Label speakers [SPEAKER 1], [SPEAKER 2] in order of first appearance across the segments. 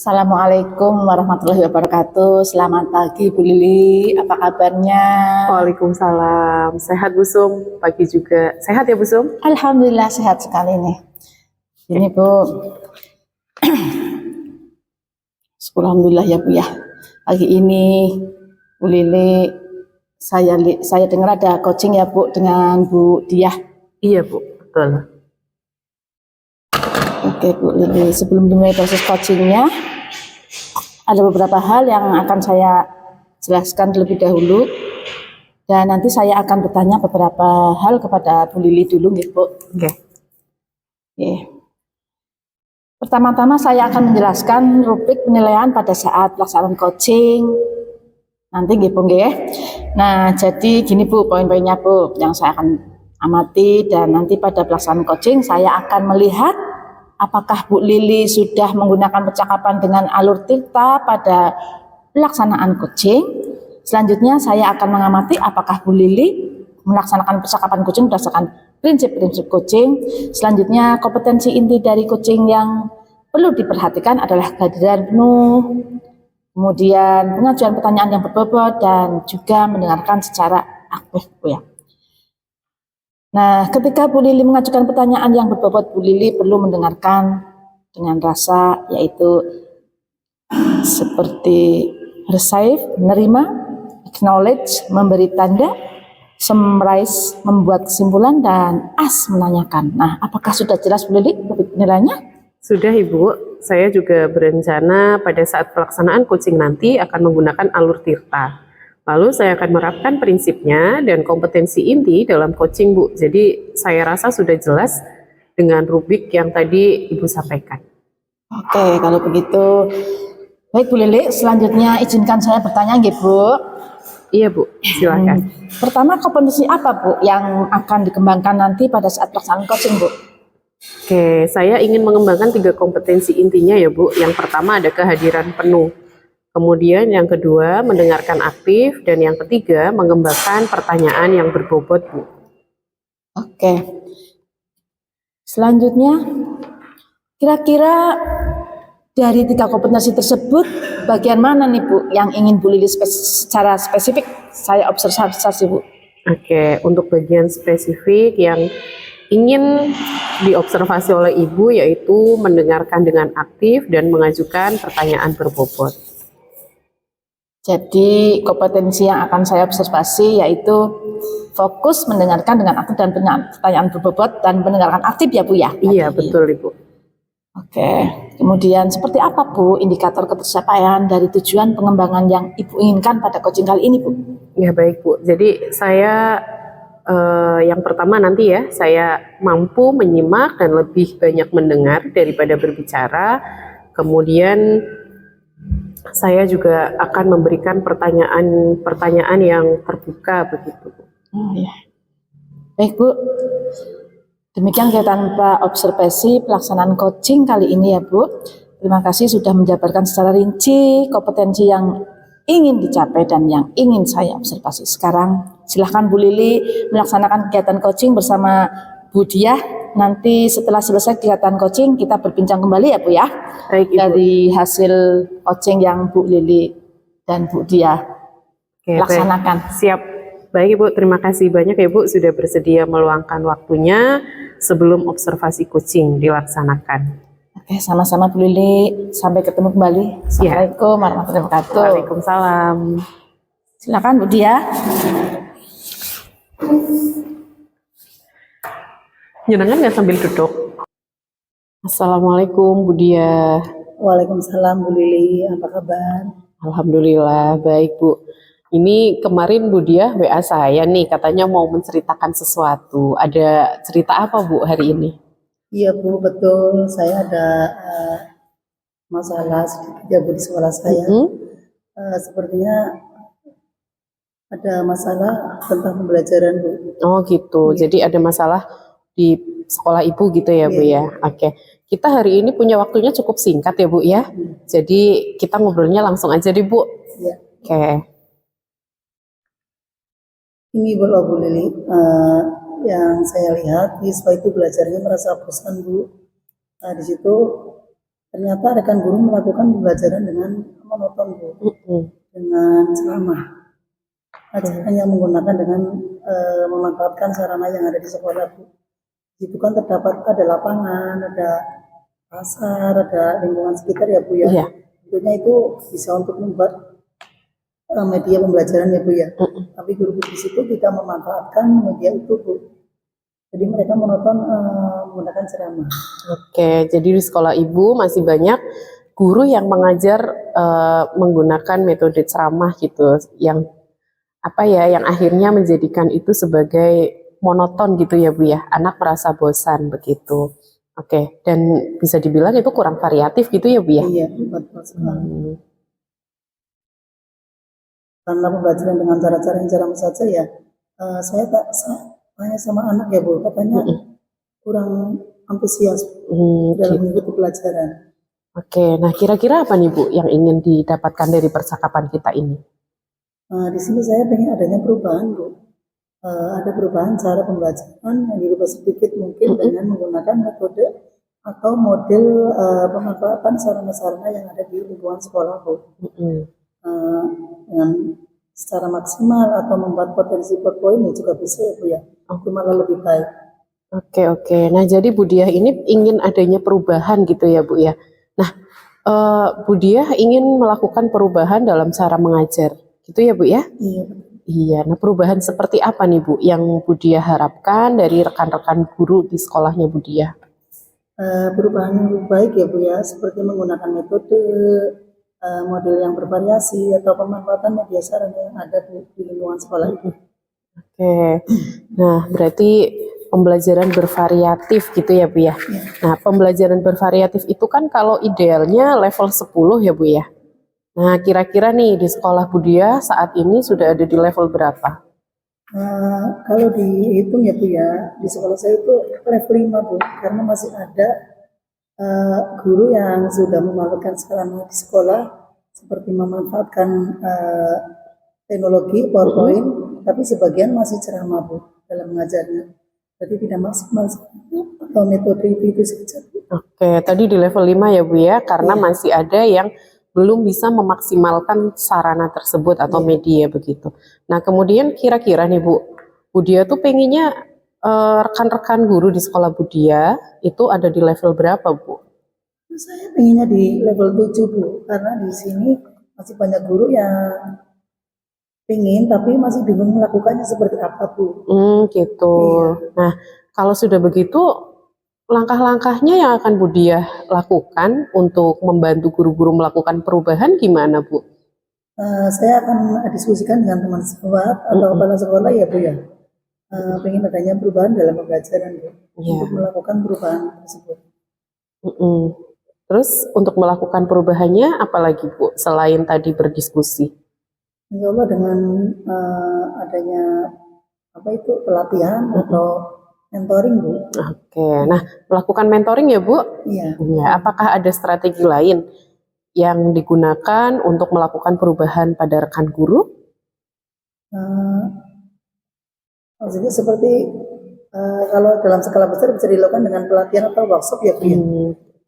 [SPEAKER 1] Assalamualaikum warahmatullahi wabarakatuh. Selamat pagi Bu Lili, apa kabarnya?
[SPEAKER 2] Waalaikumsalam. Sehat Bu Sum? Pagi juga. Sehat ya Bu Sum?
[SPEAKER 1] Alhamdulillah sehat sekali nih. Ini Bu, alhamdulillah ya Bu ya. Pagi ini Bu Lili, saya dengar ada coaching ya Bu dengan Bu Diah.
[SPEAKER 2] Iya Bu, betul.
[SPEAKER 1] Oke Bu Lili, sebelum dimulai proses coachingnya, ada beberapa hal yang akan saya jelaskan terlebih dahulu. Dan nanti saya akan bertanya beberapa hal kepada Bu Lili dulu nih Bu.
[SPEAKER 2] Oke.
[SPEAKER 1] Pertama-tama saya akan menjelaskan rubrik penilaian pada saat pelaksanaan coaching. Nanti nggih Bu nggih. Nah, jadi gini Bu, poin-poinnya Bu yang saya akan amati, dan nanti pada pelaksanaan coaching saya akan melihat apakah Bu Lili sudah menggunakan percakapan dengan alur tirta pada pelaksanaan coaching. Selanjutnya saya akan mengamati apakah Bu Lili melaksanakan percakapan coaching berdasarkan prinsip-prinsip coaching. Selanjutnya kompetensi inti dari coaching yang perlu diperhatikan adalah kehadiran penuh, kemudian pengajuan pertanyaan yang berbobot, dan juga mendengarkan secara aktif Bu ya. Nah, ketika Bu Lili mengajukan pertanyaan yang berbobot, Bu Lili perlu mendengarkan dengan rasa, yaitu seperti receive, menerima, acknowledge, memberi tanda, summarize, membuat kesimpulan, dan as, menanyakan. Nah, apakah sudah jelas Bu Lili nilainya?
[SPEAKER 2] Sudah Ibu, saya juga berencana pada saat pelaksanaan coaching nanti akan menggunakan alur tirta. Lalu saya akan menerapkan prinsipnya dan kompetensi inti dalam coaching Bu. Jadi saya rasa sudah jelas dengan rubrik yang tadi Ibu sampaikan.
[SPEAKER 1] Oke, kalau begitu baik Bu Lili, selanjutnya izinkan saya bertanya nggih Bu.
[SPEAKER 2] Iya Bu, silakan.
[SPEAKER 1] Pertama, kompetensi apa Bu yang akan dikembangkan nanti pada saat pelaksanaan coaching Bu?
[SPEAKER 2] Oke, saya ingin mengembangkan 3 kompetensi intinya ya Bu. Yang pertama ada kehadiran penuh. Kemudian yang kedua mendengarkan aktif, dan yang ketiga mengembangkan pertanyaan yang berbobot Bu.
[SPEAKER 1] Oke. Selanjutnya, kira-kira dari 3 kompetensi tersebut, bagian mana nih Bu yang ingin Bu Lili secara spesifik saya observasi Bu?
[SPEAKER 2] Oke, untuk bagian spesifik yang ingin diobservasi oleh Ibu yaitu mendengarkan dengan aktif dan mengajukan pertanyaan berbobot.
[SPEAKER 1] Jadi kompetensi yang akan saya observasi yaitu fokus mendengarkan dengan aktif dan pertanyaan berbobot dan mendengarkan aktif ya Bu ya?
[SPEAKER 2] Iya betul Ibu.
[SPEAKER 1] Oke, kemudian seperti apa Bu indikator ketercapaian dari tujuan pengembangan yang Ibu inginkan pada coaching kali ini Bu?
[SPEAKER 2] Ya baik Bu, jadi saya yang pertama nanti ya, saya mampu menyimak dan lebih banyak mendengar daripada berbicara. Kemudian saya juga akan memberikan pertanyaan yang terbuka begitu.
[SPEAKER 1] Oh ya. Baik Bu, demikian tanpa observasi pelaksanaan coaching kali ini ya Bu. Terima kasih sudah menjabarkan secara rinci kompetensi yang ingin dicapai dan yang ingin saya observasi. Sekarang silahkan Bu Lili melaksanakan kegiatan coaching bersama Bu Diah. Nanti setelah selesai kegiatan coaching kita berbincang kembali ya Bu ya.
[SPEAKER 2] Baik, Ibu.
[SPEAKER 1] Dari hasil coaching yang Bu Lili dan Bu Diah laksanakan.
[SPEAKER 2] Baik. Siap. Baik Ibu, terima kasih banyak ya Bu sudah bersedia meluangkan waktunya sebelum observasi coaching dilaksanakan.
[SPEAKER 1] Oke, sama-sama Bu Lili. Sampai ketemu kembali. Assalamualaikum warahmatullahi wabarakatuh.
[SPEAKER 2] Waalaikumsalam.
[SPEAKER 1] Silakan Bu Diah.
[SPEAKER 2] Nyenengan nggak sambil duduk? Assalamualaikum Bu Diah.
[SPEAKER 3] Waalaikumsalam Bu Lili, apa kabar?
[SPEAKER 2] Alhamdulillah baik Bu. Ini kemarin Bu Diah WA saya nih, katanya mau menceritakan sesuatu. Ada cerita apa Bu hari ini?
[SPEAKER 3] Iya Bu, betul. Saya ada masalah sedikit ya Bu di sekolah saya. Sepertinya ada masalah tentang pembelajaran Bu.
[SPEAKER 2] Oh gitu, jadi ada masalah di sekolah Ibu gitu ya Bu ya. Oke, kita hari ini punya waktunya cukup singkat ya Bu ya. Jadi kita ngobrolnya langsung aja deh Bu.
[SPEAKER 3] Ya.
[SPEAKER 2] Oke.
[SPEAKER 3] Ini Bu Lili, yang saya lihat siswa itu belajarnya merasa bosan Bu. Di situ ternyata rekan guru melakukan pembelajaran dengan monoton Bu, dengan ceramah. Ajaran yang menggunakan dengan memanfaatkan sarana yang ada di sekolah Bu. Itu kan terdapat ada lapangan, ada pasar, ada lingkungan sekitar ya Bu ya.
[SPEAKER 2] Iya.
[SPEAKER 3] Tentunya itu bisa untuk membuat media pembelajaran ya Bu ya. Tapi guru-guru di situ tidak memanfaatkan media itu Bu. Jadi mereka monoton menggunakan ceramah.
[SPEAKER 2] Oke, jadi di sekolah Ibu masih banyak guru yang mengajar menggunakan metode ceramah gitu, yang yang akhirnya menjadikan itu sebagai monoton gitu ya Bu ya, anak merasa bosan begitu. Oke, dan bisa dibilang itu kurang variatif gitu ya Bu ya.
[SPEAKER 3] Iya, betul sekali. Karena pembelajaran dengan cara-cara yang ceramah saja ya, saya tanya sama anak ya Bu, katanya kurang antusias dalam mengikuti pelajaran.
[SPEAKER 2] Oke, nah kira-kira apa nih Bu yang ingin didapatkan dari percakapan kita ini?
[SPEAKER 3] Di sini saya pengen adanya perubahan Bu. Ada perubahan cara pembelajaran yang dirubah sedikit mungkin dengan menggunakan metode atau model pemanfaatan sarana-sarana yang ada di lingkungan sekolah Bu. Dengan secara maksimal atau membuat potensi PowerPoint juga bisa ya Bu ya. Itu malah lebih baik.
[SPEAKER 2] Oke. Nah jadi Bu Diah ini ingin adanya perubahan gitu ya Bu ya. Nah Bu Diah ingin melakukan perubahan dalam cara mengajar gitu ya Bu ya?
[SPEAKER 3] Iya.
[SPEAKER 2] Iya, nah perubahan seperti apa nih Bu yang Bu Diah harapkan dari rekan-rekan guru di sekolahnya Bu Diah?
[SPEAKER 3] Perubahan yang lebih baik ya Bu ya, seperti menggunakan metode, model yang bervariasi atau pemanfaatan media sarana yang ada di lingkungan sekolah itu.
[SPEAKER 2] Oke, nah berarti pembelajaran bervariatif gitu ya Bu ya. Nah pembelajaran bervariatif itu kan kalau idealnya level 10 ya Bu ya. Nah kira-kira nih di sekolah Bu Diah saat ini sudah ada di level berapa?
[SPEAKER 3] Kalau dihitung ya Bu ya, di sekolah saya itu level 5 Bu, karena masih ada guru yang sudah memanfaatkan sarana di sekolah seperti memanfaatkan teknologi PowerPoint, tapi sebagian masih ceramah Bu dalam mengajarnya. Jadi tidak maksimal atau metode itu saja.
[SPEAKER 2] Oke, tadi di level 5 ya Bu ya, karena masih ada yang belum bisa memaksimalkan sarana tersebut atau media begitu. Nah kemudian kira-kira nih Bu Diah tuh pengennya rekan-rekan guru di sekolah Bu Diah itu ada di level berapa Bu?
[SPEAKER 3] Saya pengennya di level 7 Bu, karena di sini masih banyak guru yang pengen tapi masih bingung melakukannya seperti apa Bu.
[SPEAKER 2] Gitu.
[SPEAKER 3] Iya.
[SPEAKER 2] Nah kalau sudah begitu langkah-langkahnya yang akan Bu Diah lakukan untuk membantu guru-guru melakukan perubahan gimana Bu?
[SPEAKER 3] Saya akan diskusikan dengan teman sekuat atau kepala sekolah ya Bu ya. Pengen adanya perubahan dalam pembelajaran Bu, untuk melakukan perubahan tersebut.
[SPEAKER 2] Terus untuk melakukan perubahannya apalagi Bu selain tadi berdiskusi?
[SPEAKER 3] Insya Allah dengan adanya pelatihan atau mentoring Bu.
[SPEAKER 2] Oke, nah melakukan mentoring ya Bu?
[SPEAKER 3] Iya.
[SPEAKER 2] Ya, apakah ada strategi lain yang digunakan untuk melakukan perubahan pada rekan guru?
[SPEAKER 3] Maksudnya seperti kalau dalam skala besar bisa dilakukan dengan pelatihan atau workshop ya Bu ya.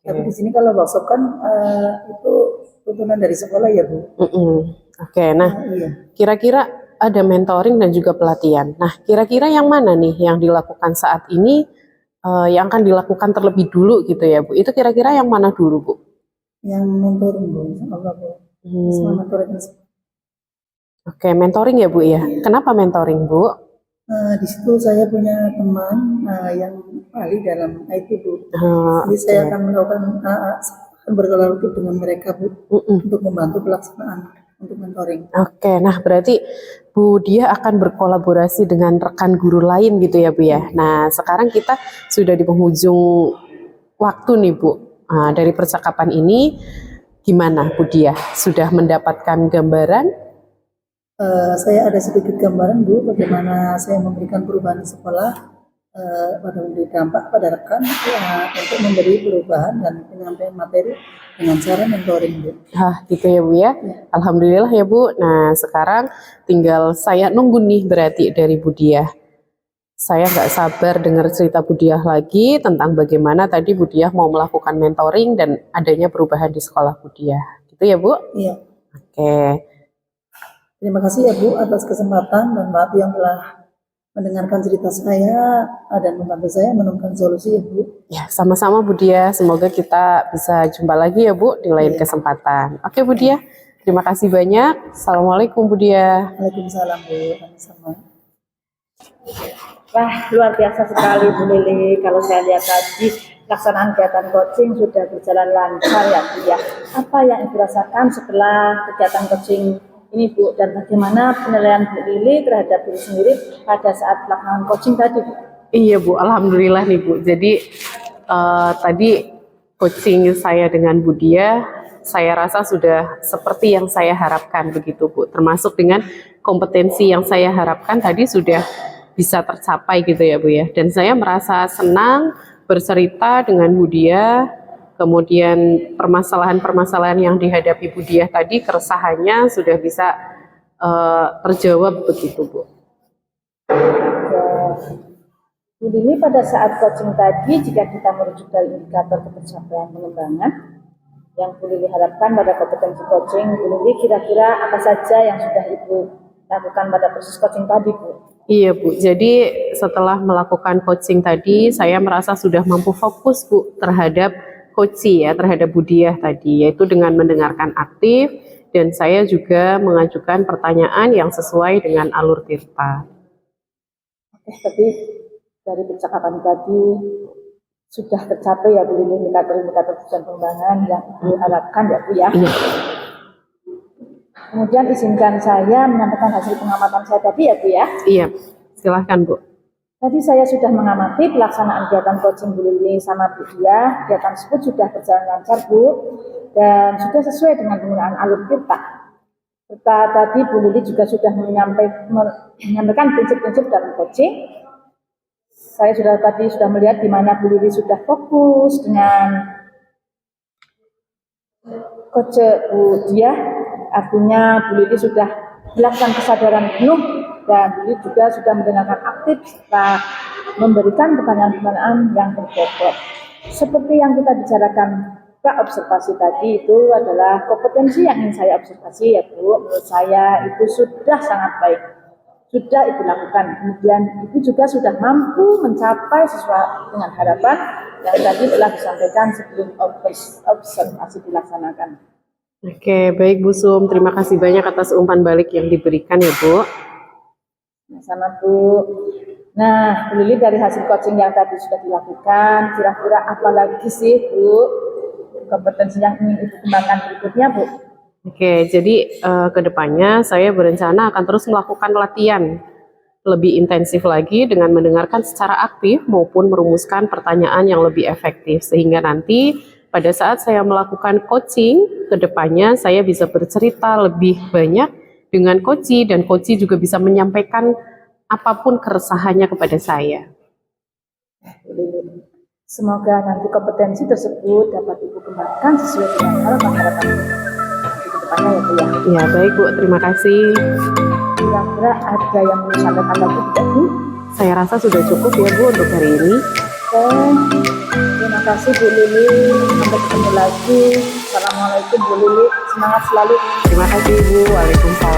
[SPEAKER 3] Tapi di sini kalau workshop kan itu tuntunan dari sekolah ya Bu.
[SPEAKER 2] Oke, nah kira-kira ada mentoring dan juga pelatihan. Nah, kira-kira yang mana nih yang dilakukan saat ini yang akan dilakukan terlebih dulu gitu ya Bu? Itu kira-kira yang mana dulu Bu?
[SPEAKER 3] Yang mentoring Bu, Allah Bu. Sama mentoring.
[SPEAKER 2] Oke, mentoring ya Bu ya. Kenapa mentoring Bu?
[SPEAKER 3] Di situ saya punya teman yang ahli dalam IT Bu. Jadi saya akan melakukan berkolaborasi dengan mereka Bu untuk membantu pelaksanaan untuk mentoring.
[SPEAKER 2] Oke, nah berarti Bu Diah akan berkolaborasi dengan rekan guru lain gitu ya Bu ya. Nah sekarang kita sudah di penghujung waktu nih Bu. Nah, dari percakapan ini gimana Bu Diah? Sudah mendapatkan gambaran?
[SPEAKER 3] Saya ada sedikit gambaran Bu bagaimana saya memberikan perubahan di sekolah pada memberi dampak pada rekan untuk memberi perubahan dan penyampaian materi dengan cara mentoring Bu.
[SPEAKER 2] Gitu ya Bu ya. Alhamdulillah ya Bu. Nah sekarang tinggal saya nunggu nih berarti dari Bu Diah. Saya nggak sabar dengar cerita Bu Diah lagi tentang bagaimana tadi Bu Diah mau melakukan mentoring dan adanya perubahan di sekolah Bu Diah. Gitu ya Bu?
[SPEAKER 3] Iya.
[SPEAKER 2] Oke.
[SPEAKER 3] Terima kasih ya Bu atas kesempatan dan maaf yang telah mendengarkan cerita saya dan membantu saya menemukan solusi ya Bu.
[SPEAKER 2] Ya, sama-sama Bu Diah. Semoga kita bisa jumpa lagi ya Bu di lain kesempatan. Oke Bu Diah, terima kasih banyak. Assalamualaikum Bu Diah.
[SPEAKER 3] Waalaikumsalam Bu. Sama-sama.
[SPEAKER 1] Wah, luar biasa sekali Bu Lili. Kalau saya lihat tadi pelaksanaan kegiatan coaching sudah berjalan lancar ya Bu ya. Apa yang Ibu rasakan setelah kegiatan coaching ini Bu, dan bagaimana penilaian Bu Lili terhadap diri sendiri pada saat pelaksanaan coaching tadi Bu?
[SPEAKER 2] Iya Bu, alhamdulillah nih Bu. Jadi tadi coaching saya dengan Bu Diah, saya rasa sudah seperti yang saya harapkan begitu Bu. Termasuk dengan kompetensi yang saya harapkan tadi sudah bisa tercapai gitu ya Bu ya. Dan saya merasa senang bercerita dengan Bu Diah. Kemudian permasalahan-permasalahan yang dihadapi Bu Diah tadi, keresahannya sudah bisa terjawab begitu Bu.
[SPEAKER 1] Bu Lili, pada saat coaching tadi, jika kita merujuk dari indikator ketercapaian pengembangan yang Bu Lili harapkan pada kompetensi coaching, Bu Lili kira-kira apa saja yang sudah Ibu lakukan pada proses coaching tadi Bu?
[SPEAKER 2] Iya Bu, jadi setelah melakukan coaching tadi, saya merasa sudah mampu fokus Bu terhadap coaching ya, terhadap Bu Diah tadi, yaitu dengan mendengarkan aktif, dan saya juga mengajukan pertanyaan yang sesuai dengan alur Tirta.
[SPEAKER 1] Oke, tapi dari percakapan tadi sudah tercapai ya Bu Lili indikator-indikator tujuan pengembangan yang Ibu harapkan ya Bu ya.
[SPEAKER 2] Iya.
[SPEAKER 1] Kemudian izinkan saya menyampaikan hasil pengamatan saya tadi ya Bu ya.
[SPEAKER 2] Iya, silahkan Bu.
[SPEAKER 1] Tadi saya sudah mengamati pelaksanaan kegiatan coaching Bu Lili sama Bu Diah. Kegiatan tersebut sudah berjalan lancar Bu, dan sudah sesuai dengan penggunaan alur Tirta. Serta tadi Bu Lili juga sudah menyampaikan prinsip-prinsip dalam coaching. Saya sudah melihat di mana Bu Lili sudah fokus dengan coach Bu Diah. Artinya Bu Lili sudah melakukan kesadaran penuh, dan Bu Lili juga sudah mendengarkan aktif serta memberikan pertanyaan-pertanyaan yang berbobot. Seperti yang kita bicarakan observasi tadi, itu adalah kompetensi yang ingin saya observasi ya Bu. Menurut saya itu sudah sangat baik, sudah Ibu lakukan. Kemudian Ibu juga sudah mampu mencapai sesuai dengan harapan yang tadi telah disampaikan sebelum observasi dilaksanakan.
[SPEAKER 2] Oke, baik Bu Sum. Terima kasih banyak atas umpan balik yang diberikan ya Bu.
[SPEAKER 1] Sama Bu. Nah, Bu Lili, dari hasil coaching yang tadi sudah dilakukan, kira-kira apa lagi sih Bu kompetensi yang ingin Ibu kembangkan berikutnya Bu?
[SPEAKER 2] Oke, jadi kedepannya saya berencana akan terus melakukan latihan lebih intensif lagi dengan mendengarkan secara aktif maupun merumuskan pertanyaan yang lebih efektif, sehingga nanti pada saat saya melakukan coaching, kedepannya saya bisa bercerita lebih banyak dengan coach, dan coach juga bisa menyampaikan apapun keresahannya kepada saya.
[SPEAKER 1] Semoga nanti kompetensi tersebut dapat Ibu kembangkan sesuai dengan harapan-harapan nanti ke depannya ya Bu ya.
[SPEAKER 2] Ya baik Bu, terima kasih.
[SPEAKER 1] Kira-kira ada yang mau disampaikan lagi tidak Bu?
[SPEAKER 2] Saya rasa sudah cukup ya Bu untuk hari ini.
[SPEAKER 1] Oke, terima kasih Bu Lili. Sampai ketemu lagi. Assalamualaikum Bu Lili. Semangat selalu.
[SPEAKER 2] Terima kasih Bu. Waalaikumsalam.